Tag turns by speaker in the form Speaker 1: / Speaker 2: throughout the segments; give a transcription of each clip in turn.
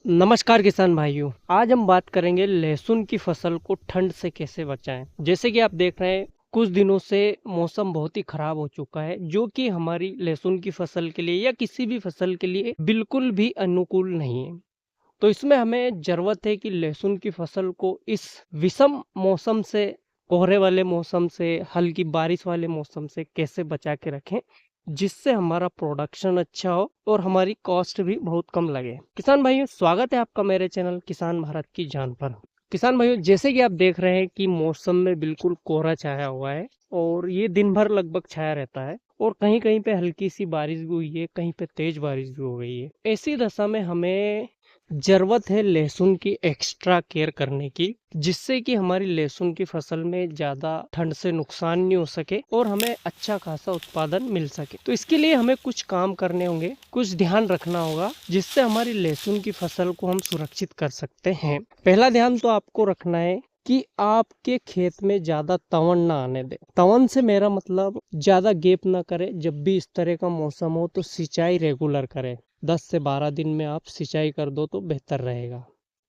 Speaker 1: नमस्कार किसान भाइयों। आज हम बात करेंगे लहसुन की फसल को ठंड से कैसे बचाएं। जैसे कि आप देख रहे हैं कुछ दिनों से मौसम बहुत ही खराब हो चुका है, जो कि हमारी लहसुन की फसल के लिए या किसी भी फसल के लिए बिल्कुल भी अनुकूल नहीं है। तो इसमें हमें जरूरत है कि लहसुन की फसल को इस विषम मौसम से, कोहरे वाले मौसम से, हल्की बारिश वाले मौसम से कैसे बचा के रखें, जिससे हमारा प्रोडक्शन अच्छा हो और हमारी कॉस्ट भी बहुत कम लगे। किसान भाइयों, स्वागत है आपका मेरे चैनल किसान भारत की जान पर। किसान भाइयों, जैसे कि आप देख रहे हैं कि मौसम में बिल्कुल कोहरा छाया हुआ है और ये दिन भर लगभग छाया रहता है और कहीं कहीं पे हल्की सी बारिश भी हुई है, कहीं पे तेज बारिश भी हो गई है। ऐसी दशा में हमें जरूरत है लहसुन की एक्स्ट्रा केयर करने की, जिससे कि हमारी लहसुन की फसल में ज्यादा ठंड से नुकसान नहीं हो सके और हमें अच्छा खासा उत्पादन मिल सके। तो इसके लिए हमें कुछ काम करने होंगे, कुछ ध्यान रखना होगा, जिससे हमारी लहसुन की फसल को हम सुरक्षित कर सकते हैं। पहला ध्यान तो आपको रखना है कि आपके खेत में ज्यादा तवन ना आने दे। तवन से मेरा मतलब ज्यादा गैप ना करे। जब भी इस तरह का मौसम हो तो सिंचाई रेगुलर करें। 10 से 12 दिन में आप सिंचाई कर दो तो बेहतर रहेगा।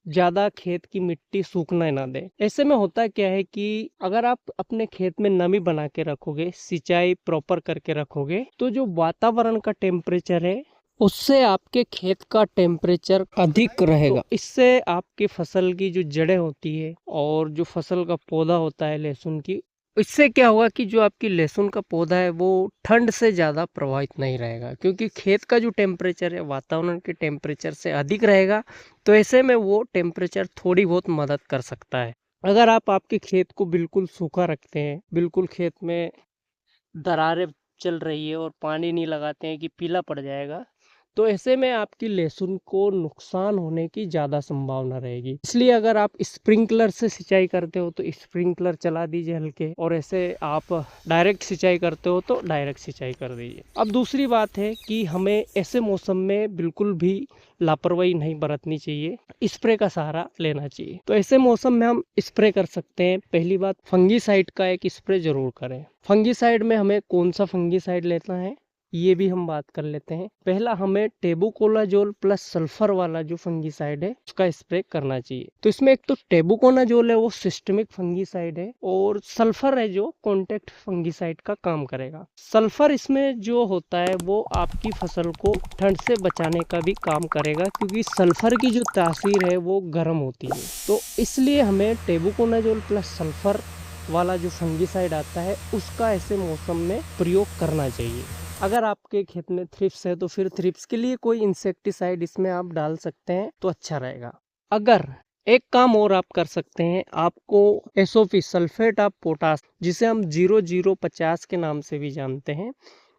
Speaker 1: ज्यादा खेत की मिट्टी सूखना ना दे। ऐसे में होता क्या है कि अगर आप अपने खेत में नमी बना के रखोगे, सिंचाई प्रॉपर करके रखोगे, तो जो वातावरण का टेम्परेचर है उससे आपके खेत का टेम्परेचर अधिक रहेगा। तो इससे आपकी फसल की जो जड़ें होती है और जो फसल का पौधा होता है लहसुन की, इससे क्या होगा कि जो आपकी लहसुन का पौधा है वो ठंड से ज़्यादा प्रभावित नहीं रहेगा, क्योंकि खेत का जो टेम्परेचर है वातावरण के टेम्परेचर से अधिक रहेगा। तो ऐसे में वो टेम्परेचर थोड़ी बहुत मदद कर सकता है। अगर आप आपके खेत को बिल्कुल सूखा रखते हैं, बिल्कुल खेत में दरारें चल रही है और पानी नहीं लगाते हैं कि पीला पड़ जाएगा, तो ऐसे में आपकी लहसुन को नुकसान होने की ज़्यादा संभावना रहेगी। इसलिए अगर आप स्प्रिंकलर से सिंचाई करते हो तो स्प्रिंकलर चला दीजिए हल्के, और ऐसे आप डायरेक्ट सिंचाई करते हो तो डायरेक्ट सिंचाई कर दीजिए। अब दूसरी बात है कि हमें ऐसे मौसम में बिल्कुल भी लापरवाही नहीं बरतनी चाहिए, स्प्रे का सहारा लेना चाहिए। तो ऐसे मौसम में हम स्प्रे कर सकते हैं। पहली बात, फंगीसाइड का एक स्प्रे जरूर करें। फंगीसाइड में हमें कौन सा फंगीसाइड लेना है ये भी हम बात कर लेते हैं। पहला, हमें टेबुकोनाजोल प्लस सल्फर वाला जो फंगीसाइड है उसका स्प्रे करना चाहिए। तो इसमें एक तो टेबुकोनाजोल है वो सिस्टमिक फंगीसाइड है, और सल्फर है जो कॉन्टेक्ट फंगीसाइड का काम करेगा। सल्फर इसमें जो होता है वो आपकी फसल को ठंड से बचाने का भी काम करेगा, क्योंकि सल्फर की जो तासीर है वो गर्म होती है। तो इसलिए हमें टेबुकोनाजोल प्लस सल्फर वाला जो फंगीसाइड आता है उसका ऐसे मौसम में प्रयोग करना चाहिए। अगर आपके खेत में थ्रिप्स है तो फिर थ्रिप्स के लिए कोई इंसेक्टिसाइड इसमें आप डाल सकते हैं तो अच्छा रहेगा। अगर एक काम और आप कर सकते हैं, आपको एसओपी सल्फेट ऑफ पोटास, जिसे हम 0050 के नाम से भी जानते हैं,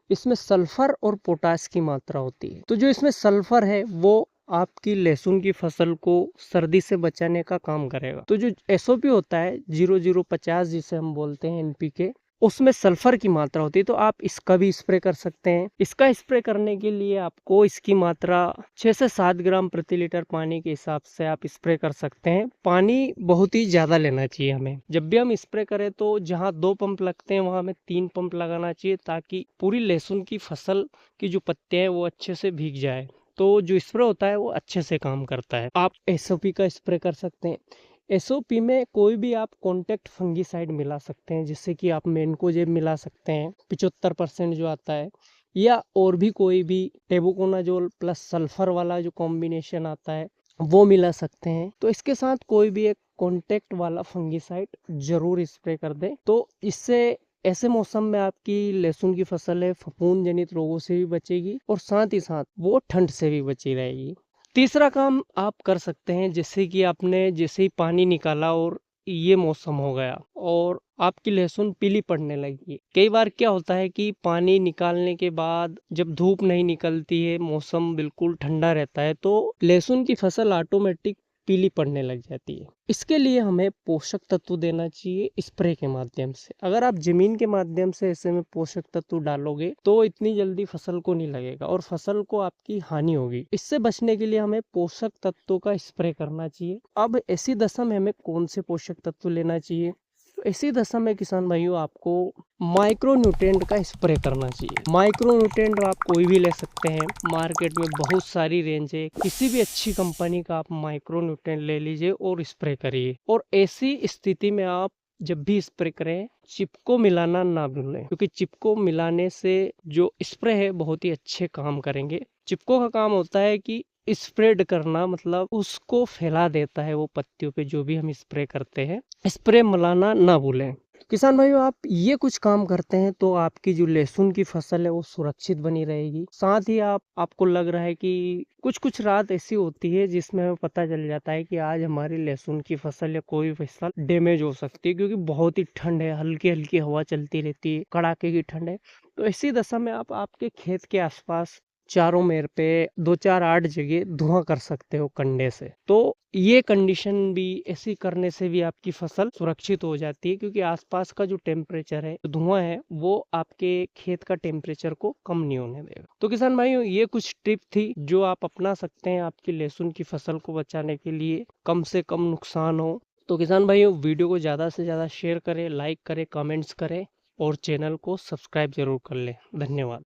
Speaker 1: इसमें सल्फर और पोटास की मात्रा होती है। तो जो इसमें सल्फर है वो आपकी लहसुन की फसल को सर्दी से बचाने का काम करेगा। तो जो एसओपी होता है 0050 जिसे हम बोलते हैं एनपीके, उसमें सल्फर की मात्रा होती है। तो आप इसका भी स्प्रे कर सकते हैं। इसका स्प्रे करने के लिए आपको इसकी मात्रा 6 से 7 ग्राम प्रति लीटर पानी के हिसाब से आप स्प्रे कर सकते हैं। पानी बहुत ही ज्यादा लेना चाहिए हमें। जब भी हम स्प्रे करें तो जहां 2 पंप लगते हैं वहां हमें 3 पंप लगाना चाहिए, ताकि पूरी लहसुन की फसल की जो पत्तियां हैं वो अच्छे से भीग जाए। तो जो स्प्रे होता है वो अच्छे से काम करता है। आप एसओपी का स्प्रे कर सकते हैं। एसओपी में कोई भी आप कॉन्टेक्ट फंगीसाइड मिला सकते हैं, जिससे कि आप मेनकोजेब मिला सकते हैं 75% जो आता है, या और भी कोई भी टेबुकोनाजोल प्लस सल्फर वाला जो कॉम्बिनेशन आता है वो मिला सकते हैं। तो इसके साथ कोई भी एक कॉन्टेक्ट वाला फंगीसाइड जरूर स्प्रे कर दें। तो इससे ऐसे मौसम में आपकी लहसुन की फसल है फफूंद जनित रोगों से भी बचेगी और साथ ही साथ वो ठंड से भी बची रहेगी। तीसरा काम आप कर सकते हैं, जैसे कि आपने जैसे ही पानी निकाला और ये मौसम हो गया और आपकी लहसुन पीली पड़ने लगी। कई बार क्या होता है कि पानी निकालने के बाद जब धूप नहीं निकलती है, मौसम बिल्कुल ठंडा रहता है, तो लहसुन की फसल ऑटोमेटिक पीली पड़ने लग जाती है। इसके लिए हमें पोषक तत्व देना चाहिए स्प्रे के माध्यम से। अगर आप जमीन के माध्यम से ऐसे में पोषक तत्व डालोगे तो इतनी जल्दी फसल को नहीं लगेगा और फसल को आपकी हानि होगी। इससे बचने के लिए हमें पोषक तत्वों का स्प्रे करना चाहिए। अब ऐसी दशा में हमें कौन से पोषक तत्व लेना चाहिए? तो ऐसी दशा में किसान भाइयों आपको माइक्रो न्यूट्रिएंट का स्प्रे करना चाहिए। माइक्रो न्यूट्रिएंट आप कोई भी ले सकते हैं, मार्केट में बहुत सारी रेंज है, किसी भी अच्छी कंपनी का आप माइक्रो न्यूट्रिएंट ले लीजिए और स्प्रे करिए। और ऐसी स्थिति में आप जब भी स्प्रे करें चिपको मिलाना ना भूलें, क्योंकि चिपको मिलाने से जो स्प्रे है बहुत ही अच्छे काम करेंगे। चिपको का काम होता है कि स्प्रेड करना, मतलब उसको फैला देता है वो पत्तियों पे जो भी हम स्प्रे करते हैं। स्प्रे मिलाना ना भूलें। किसान भाइयों आप ये कुछ काम करते हैं तो आपकी जो लहसुन की फसल है वो सुरक्षित बनी रहेगी। साथ ही आपको लग रहा है कि कुछ रात ऐसी होती है जिसमें हमें पता चल जाता है कि आज हमारी लहसुन की फसल या कोई फसल डैमेज हो सकती है, क्योंकि बहुत ही ठंड है, हल्की हल्की हवा चलती रहती है, कड़ाके की ठंड है। तो ऐसी दशा में आप आपके खेत के आसपास चारों मेर पे 2-4-8 जगह धुआं कर सकते हो कंडे से। तो ये कंडीशन भी ऐसी करने से भी आपकी फसल सुरक्षित हो जाती है, क्योंकि आसपास का जो टेम्परेचर है, धुआं है, वो आपके खेत का टेम्परेचर को कम नहीं होने देगा। तो किसान भाइयों ये कुछ टिप थी जो आप अपना सकते हैं आपकी लहसुन की फसल को बचाने के लिए, कम से कम नुकसान हो। तो किसान भाइयों वीडियो को ज़्यादा से ज़्यादा शेयर करें, लाइक करें, कमेंट्स करें और चैनल को सब्सक्राइब जरूर कर लें। धन्यवाद।